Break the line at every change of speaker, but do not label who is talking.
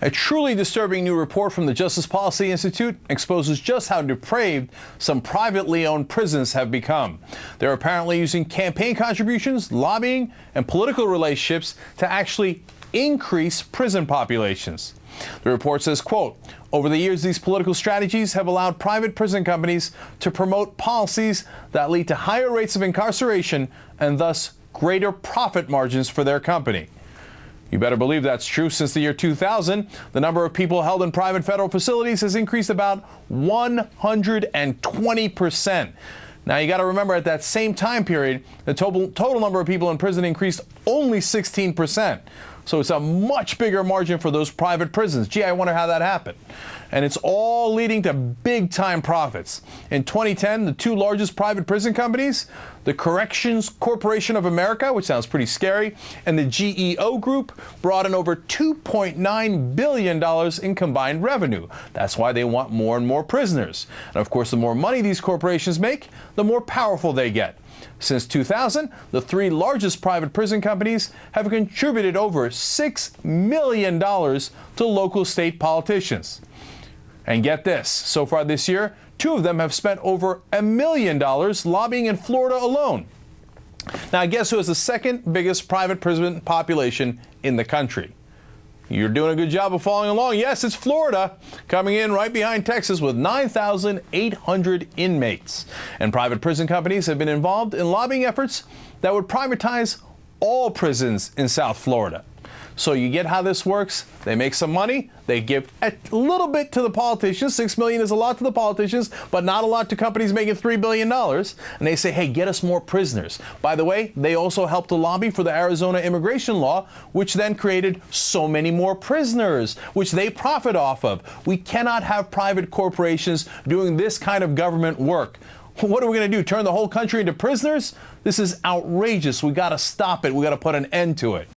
A truly disturbing new report from the Justice Policy Institute exposes just how depraved some privately owned prisons have become. They're apparently using campaign contributions, lobbying, and political relationships to actually increase prison populations. The report says, quote, over the years, these political strategies have allowed private prison companies to promote policies that lead to higher rates of incarceration and thus greater profit margins for their company. You better believe that's true. Since the year 2000, the number of people held in private federal facilities has increased about 120%. Now, you got to remember, at that same time period, the total number of people in prison increased only 16%. So it's a much bigger margin for those private prisons. Gee, I wonder how that happened. And it's all leading to big-time profits. In 2010, the two largest private prison companies, the Corrections Corporation of America, which sounds pretty scary, and the GEO Group, brought in over $2.9 billion in combined revenue. That's why they want more and more prisoners. And of course, the more money these corporations make, the more powerful they get. Since 2000, the three largest private prison companies have contributed over $6 million to local state politicians. And get this, so far this year, two of them have spent over $1 million lobbying in Florida alone. Now, guess who has the second biggest private prison population in the country? You're doing a good job of following along. Yes, it's Florida, coming in right behind Texas with 9,800 inmates. And private prison companies have been involved in lobbying efforts that would privatize all prisons in South Florida. So you get how this works. They make some money. They give a little bit to the politicians. $6 million is a lot to the politicians, but not a lot to companies making $3 billion. And they say, hey, get us more prisoners. By the way, they also helped to lobby for the Arizona immigration law, which then created so many more prisoners, which they profit off of. We cannot have private corporations doing this kind of government work. What are we going to do? Turn the whole country into prisoners? This is outrageous. We got to stop it. We got to put an end to it.